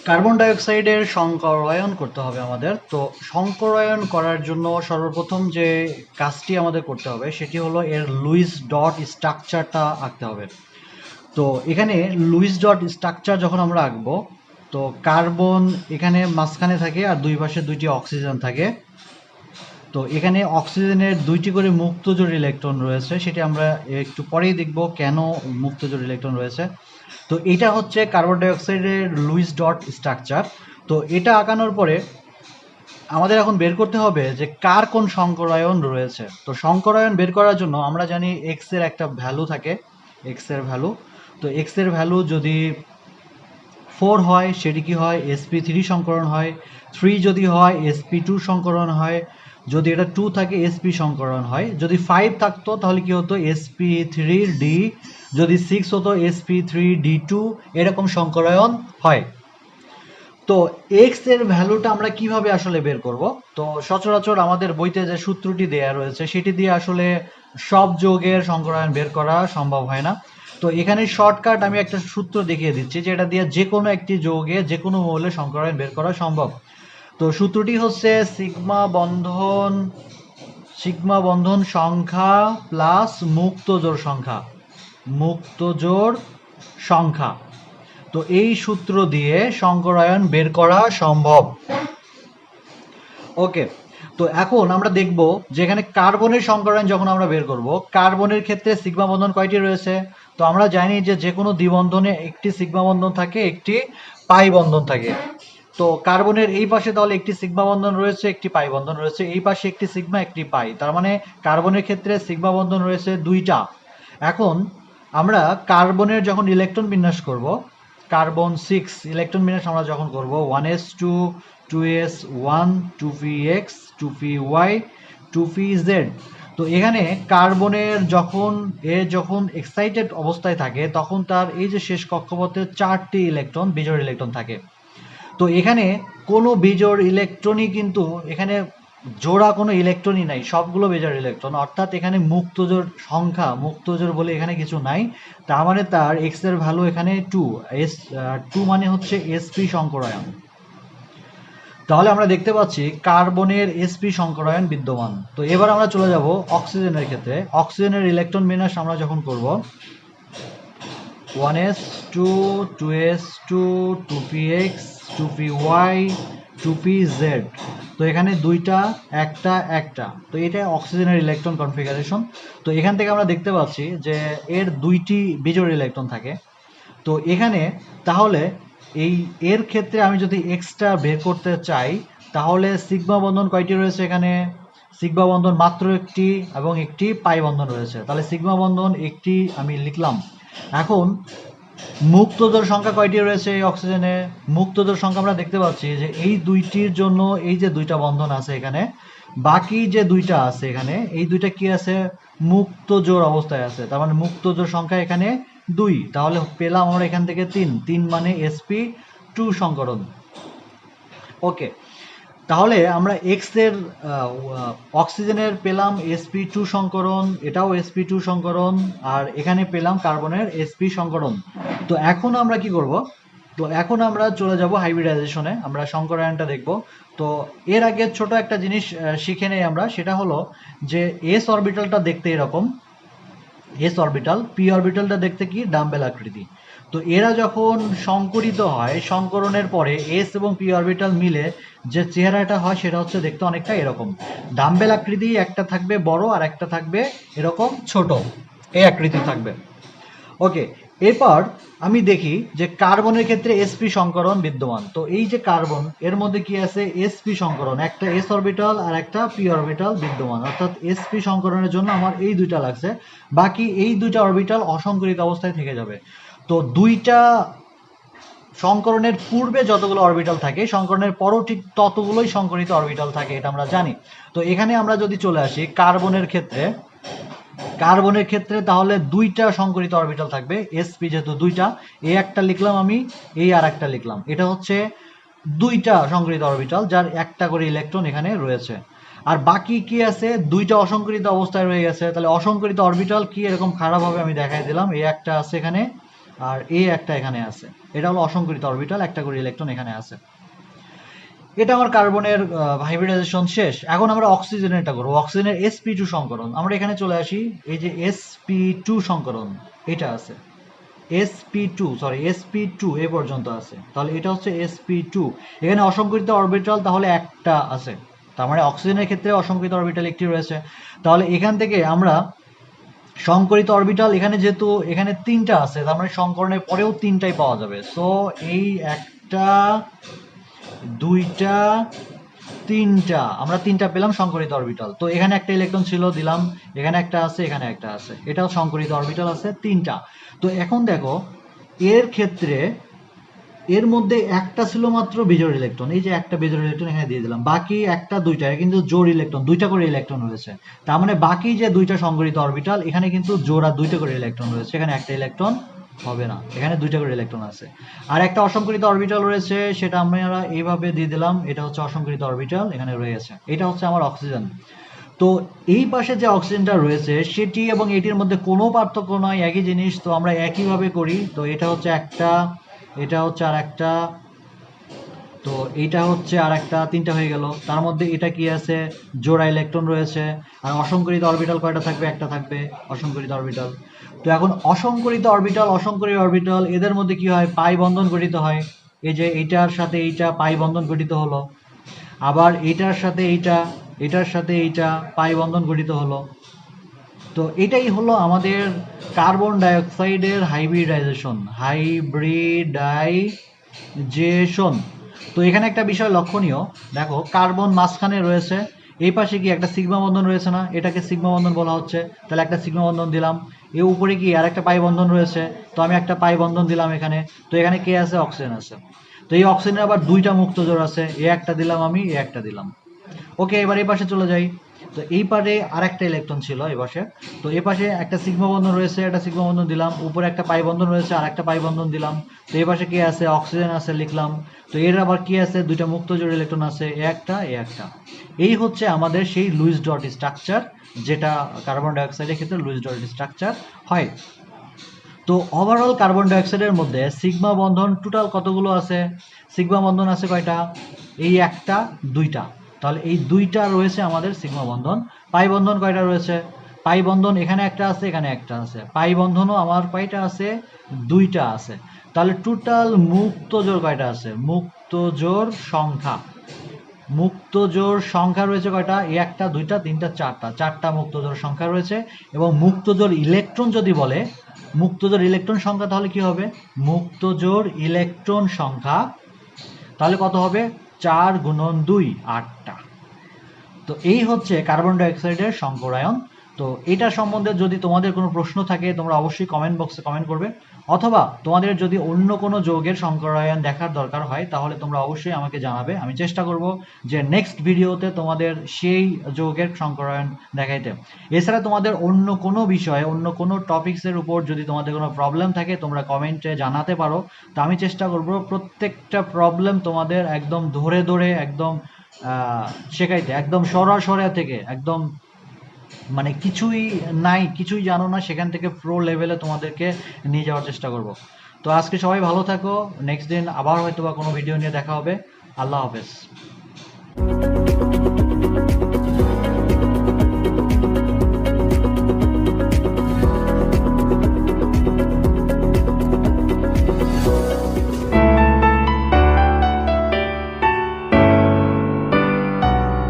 Carbon ডাইঅক্সাইডের সংকরায়ন করতে হবে আমাদের। তো সংকরায়ন করার জন্য সর্বপ্রথম যে কাজটি আমাদের করতে হবে সেটি হলো এর লুইস ডট স্ট্রাকচারটা আঁকতে হবে। তো এখানে লুইস ডট স্ট্রাকচার যখন আমরা আঁকবো, তো কার্বন এখানে মাঝখানে থাকে আর দুই পাশে দুইটি অক্সিজেন থাকে। তো এখানে অক্সিজেনের দুইটি করে মুক্তজোড় ইলেকট্রন রয়েছে, সেটি আমরা একটু পরেই দেখব কেন মুক্তজোড় ইলেকট্রন রয়েছে। তো এটা হচ্ছে কার্বন ডাইঅক্সাইডের লুইস ডট স্ট্রাকচার। তো এটা আঁকানোর পরে আমাদের এখন বের করতে হবে যে কার কোন সংকরায়ন রয়েছে। তো সংকরায়ন বের করার জন্য আমরা জানি এক্স এর একটা ভ্যালু থাকে, এক্স এর ভ্যালু। তো এক্স এর ভ্যালু যদি 4 হয় সেটি কি হয়, sp3 সংকরণ হয়। 3 যদি হয় sp2 সংকরণ হয়। যদি এটা 2 থাকে sp সংকরণ হয়। যদি 5 থাকতো তাহলে কি হতো, sp3d। যদি 6 হতো sp3d2। এরকম সংকরায়ন হয়। তো এক্স এর ভ্যালুটা আমরা কিভাবে আসলে বের করব? তো সচরাচর আমাদের বইতে যে সূত্রটি দেয়া রয়েছে সেটি দিয়ে আসলে সব যৌগের সংকরায়ন বের করা সম্ভব হয় না। তো এখানে শর্টকাট আমি একটা সূত্র দেখিয়ে দিচ্ছি, যেটা দিয়ে যে কোনো একটি যৌগে যে কোনো মৌলের সংকরায়ন বের করা সম্ভব। তো সূত্রটি হচ্ছে সিগমা বন্ধন সংখ্যা প্লাস মুক্তজোড় সংখ্যা, মুক্তজোড় সংখ্যা। তো এই সূত্র দিয়ে সংকরায়ন বের করা সম্ভব। ওকে, তো এখন আমরা দেখব যে এখানে কার্বনের সংকরায়ন যখন আমরা বের করব, কার্বনের ক্ষেত্রে সিগমা বন্ধন কয়টি রয়েছে? তো আমরা জানি যে যে কোনো দ্বিবন্ধনে একটি সিগমা বন্ধন থাকে, একটি পাই বন্ধন থাকে। তো কার্বনের এই পাশে তাহলে একটি সিগমা বন্ধন রয়েছে, একটি পাই বন্ধন রয়েছে, এই পাশে একটি সিগমা একটি পাই, তার মানে কার্বনের ক্ষেত্রে সিগমা বন্ধন রয়েছে দুইটা। এখন আমরা কার্বনের যখন ইলেকট্রন বিন্যাস করব, কার্বন 6 ইলেকট্রন বিন্যাস আমরা যখন করব 1s2 2s1 2px 2py 2pz। তো এখানে কার্বনের যখন এক্সাইটেড অবস্থায় থাকে তখন তার এই যে শেষ কক্ষপথে 4টি ইলেকট্রন বিজোড় ইলেকট্রন থাকে। তো এখানে কোনো বিজোড় ইলেকট্রনই কিন্তু এখানে জোড়া কোনো ইলেকট্রনই নাই, সবগুলো বিজোড় ইলেকট্রন। অর্থাৎ এখানে মুক্তজোড় সংখ্যা, মুক্তজোড় বলে এখানে কিছু নাই। তার মানে তার এক্স এর ভ্যালু এখানে 2। 2 মানে হচ্ছে sp সংকরায়ন। তাহলে আমরা দেখতে পাচ্ছি কার্বনের sp সংকরায়ন বিদ্যমান। তো এবার আমরা চলে যাব অক্সিজেনের ক্ষেত্রে। অক্সিজেনের ইলেকট্রন বিন্যাস আমরা যখন করব 1s2 2s2 2px 2py 2pz। তো এখানে দুইটা একটা একটা, তো এটা অক্সিজেনের ইলেকট্রন কনফিগারেশন। তো এখান থেকে আমরা দেখতে পাচ্ছি যে এর দুইটি বিজোড় ইলেকট্রন থাকে। তো এখানে তাহলে এর ক্ষেত্রে আমি যদি এক্সট্রা বের করতে চাই তাহলে সিগমা বন্ধন কয়টি রয়েছে? এখানে সিগমা বন্ধন মাত্র একটি এবং একটি পাই বন্ধন রয়েছে। তাহলে সিগমা বন্ধন একটি আমি লিখলাম। এখন মুক্তজোড় সংখ্যা কয়টি রয়েছে এই অক্সিজেনে? মুক্তজোড় সংখ্যা আমরা দেখতে পাচ্ছি যে এই দুইটির জন্য এই যে দুইটা বন্ধন আছে এখানে, বাকি যে দুইটা আছে এখানে, এই দুইটা কি আছে? মুক্তজোড় অবস্থায় আছে। তার মানে মুক্তজোড় সংখ্যা এখানে 2। তাহলে পেলাম আমরা এখান থেকে 3 মানে sp2 সংকরণ। ওকে, তাহলে আমরা এক্স এর অক্সিজেনের পেলাম sp2 সংকরণ, এটাও sp2 সংকরণ, আর এখানে পেলাম কার্বনের sp সংকরণ। তো এখন আমরা কি করব? তো এখন আমরা চলে যাব হাইব্রিডাইজেশনে, আমরা সংকরায়নটা দেখব। তো এর আগে ছোট একটা জিনিস শিখে নেই আমরা, সেটা হলো যে s অরবিটালটা দেখতে এরকম, s অরবিটাল, p অরবিটালটা দেখতে কি ডাম্বেল আকৃতি। তো এরা যখন সংকরিত হয়, সংকরণের পরে s এবং p অরবিটাল মিলে যে চেহারাটা হয় সেটা হচ্ছে দেখতে অনেকটা এরকম। ডাম্বেল আকৃতি একটা থাকবে বড় আর একটা থাকবে এরকম ছোট, এই আকৃতি থাকবে। ওকে, এরপর আমি দেখি যে কার্বনের ক্ষেত্রে sp সংকরণ বিদ্যমান। তো এই যে কার্বন, এর মধ্যে কি আছে? sp সংকরণ, একটা s অরবিটাল আর একটা p অরবিটাল বিদ্যমান। অর্থাৎ sp সংকরণের জন্য আমার এই দুইটা লাগছে, বাকি এই দুইটা অরবিটাল অসংকরিত অবস্থায় থেকে যাবে। তো দুইটা সংকরণের পূর্বে যতগুলো অরবিটাল থাকে, সংকরণের পরও ঠিক ততগুলোই সংকরিত অরবিটাল থাকে, এটা আমরা জানি। তো এখানে আমরা যদি চলে আসি কার্বনের ক্ষেত্রে তাহলে দুইটা সংকরিত অরবিটাল থাকবে, sp যেহেতু দুইটা, এই একটা লিখলাম আমি, এই আর একটা লিখলাম। এটা হচ্ছে দুইটা সংকরিত অরবিটাল যার একটা করে ইলেকট্রন এখানে রয়েছে। আর বাকি কি আছে? দুইটা অসংকরিত অবস্থায় রয়ে গেছে। তাহলে অসংকরিত অরবিটাল কি এরকম খারাপ হবে আমি দেখাই দিলাম। এই একটা আছে এখানে আর এই একটা এখানে আছে, এটা হলো অসংকরিত অরবিটাল, একটা করে ইলেকট্রন এখানে আছে। এটা আমার কার্বনের হাইব্রিডাইজেশন শেষ। এখন আমরা অক্সিজেনেরটা করবো, অক্সিজেনের sp2 সংকরণ। আমরা এখানে চলে আসি, এই যে sp2 সংকরণ এটা আছে, sp2 এ পর্যন্ত আছে, তাহলে এটা হচ্ছে sp2। এখানে অসংকরিত অরবিটাল তাহলে একটা আছে, তার মানে অক্সিজেনের ক্ষেত্রে অসংকরিত অরবিটাল একটি রয়েছে। তাহলে এখান থেকে আমরা সংকরিত অরবিটাল, এখানে যেহেতু এখানে তিনটা আছে, তার মানে সংকরণের পরেও তিনটাই পাওয়া যাবে। সো এই একটা, দুইটা, তিনটা, আমরা তিনটা পেলাম সংকরিত অরবিটাল। তো এখানে একটা ইলেকট্রন ছিল, দিলাম, এখানে একটা আছে, এখানে একটা আছে, এটাও সংকরিত অরবিটাল আছে তিনটা। তো এখন দেখো এর ক্ষেত্রে এর মধ্যে একটা ছিল মাত্র বিজোড় ইলেকট্রন, এই যে একটা বিজোড় ইলেকট্রন এখানে দিয়ে দিলাম, বাকি একটা দুইটা কিন্তু জোড় ইলেকট্রন, দুইটা করে ইলেকট্রন রয়েছে। তার মানে বাকি যে দুইটা সংকরিত অরবিটাল, এখানে কিন্তু জোড়া দুইটা করে ইলেকট্রন রয়েছে, এখানে একটা ইলেকট্রন হবে না, এখানে দুইটা করে ইলেকট্রন আছে। আর একটা অসংকরিত অরবিটাল রয়েছে, সেটা আমরা এইভাবে দিয়ে দিলাম, এটা হচ্ছে অসংকরিত অরবিটাল এখানে রয়েছে, এটা হচ্ছে আমার অক্সিজেন। তো এই পাশে যে অক্সিজেনটা রয়েছে সেটি এবং এটির মধ্যে কোনো পার্থক্য নয়, একই জিনিস। তো আমরা একইভাবে করি। তো এটা হচ্ছে একটা, এটা হচ্ছে আর একটা, তো এইটা হচ্ছে আর একটা, তিনটা হয়ে গেল। তার মধ্যে এটা কি আছে, জোড়া ইলেকট্রন রয়েছে। আর অসংকরিত অরবিটাল কয়টা থাকবে, একটা থাকবে অসংকরিত অরবিটাল। তো এখন অসংকরিত অরবিটাল, অসংকরিত অরবিটাল এদের মধ্যে কি হয়, পাই বন্ধন গঠিত হয়। এই যে এইটার সাথে এইটা পাই বন্ধন গঠিত হলো, আবার এইটার সাথে এইটা, এটার সাথে এইটা পাই বন্ধন গঠিত হলো। তো এটাই হলো আমাদের কার্বন ডাইঅক্সাইডের হাইব্রিডাইজেশন। তো এখানে একটা বিষয় লক্ষণীয়, দেখো কার্বন মাঝখানে রয়েছে, এই পাশে কি একটা সিগমা বন্ধন রয়েছে না, এটাকে সিগমা বন্ধন বলা হচ্ছে, তাহলে একটা সিগমা বন্ধন দিলাম। এর উপরে কি আর একটা পাই বন্ধন রয়েছে, তো আমি একটা পাই বন্ধন দিলাম এখানে। তো এখানে কে আছে, অক্সিজেন আছে। তো এই অক্সিজেনের আবার দুইটা মুক্ত জোড় আছে, এ একটা দিলাম আমি, এ একটা দিলাম। ওকে, এবার এই পাশে চলে যাই। তো এই পারে আরেকটা ইলেকট্রন ছিল এই পাশে, তো এই পাশে একটা সিগমা বন্ধন রয়েছে, একটা সিগমা বন্ধন দিলাম, উপরে একটা পাই বন্ধন রয়েছে, আর একটা পাই বন্ধন দিলাম। তো এই পাশে কি আছে, অক্সিজেন আছে, লিখলাম। তো এর আবার কি আছে, দুইটা মুক্ত জোড় ইলেকট্রন আছে, এ একটা, এ একটা। এই হচ্ছে আমাদের সেই লুইস ডট স্ট্রাকচার, যেটা কার্বন ডাইঅক্সাইডের ক্ষেত্রে লুইস ডট স্ট্রাকচার হয়। তো ওভারঅল কার্বন ডাইঅক্সাইডের মধ্যে সিগমা বন্ধন টোটাল কতগুলো আছে, সিগমা বন্ধন আছে কয়টা, এই একটা, দুইটা। তাহলে এই দুইটা রয়েছে আমাদের সিগমা বন্ধন। পাই বন্ধন কয়টা রয়েছে, পাই বন্ধন এখানে একটা আছে, এখানে একটা আছে। পাই বন্ধনও আমার কয়টা আছে, দুইটা আছে। তাহলে টোটাল মুক্ত জোড় কয়টা আছে, মুক্ত জোড় সংখ্যা, মুক্ত জোড় সংখ্যা রয়েছে কয়টা, একটা, দুইটা, তিনটা, চারটা, চারটা মুক্ত জোড় সংখ্যা রয়েছে। এবং মুক্ত জোড় ইলেকট্রন যদি বলে, মুক্ত জোড় ইলেকট্রন সংখ্যা তাহলে কি হবে, মুক্ত জোড় ইলেকট্রন সংখ্যা তাহলে কত হবে, 4 গুণন 2, 8টা। তো এই হচ্ছে কার্বন ডাইঅক্সাইডের সংকরায়ন। তো এটা সম্বন্ধে যদি তোমাদের কোনো প্রশ্ন থাকে, তোমরা অবশ্যই কমেন্ট বক্সে কমেন্ট করবে, অথবা তোমাদের যদি অন্য কোনো যৌগের সংকরায়ন দেখার দরকার হয় তাহলে তোমরা অবশ্যই আমাকে জানাবে। আমি চেষ্টা করব যে নেক্সট ভিডিওতে তোমাদের সেই যৌগের সংকরায়ন দেখাইতে। এছাড়া তোমাদের অন্য কোনো বিষয়ে, অন্য কোনো টপিকসের উপর যদি তোমাদের কোনো প্রবলেম থাকে, তোমরা কমেন্টে জানাতে পারো। তো আমি চেষ্টা করব প্রত্যেকটা প্রবলেম তোমাদের একদম ধরে ধরে একদম শেখাইতে, একদম সরাসরি থেকে, একদম মানে কিছুই নাই, কিছুই জানো না, সেখান থেকে প্রো লেভেলে তোমাদেরকে নিয়ে যাওয়ার চেষ্টা করব। তো আজকে সবাই ভালো থাকো, নেক্সট দিন আবার হয়তো বা কোনো ভিডিও নিয়ে দেখা হবে। আল্লাহ হাফেজ।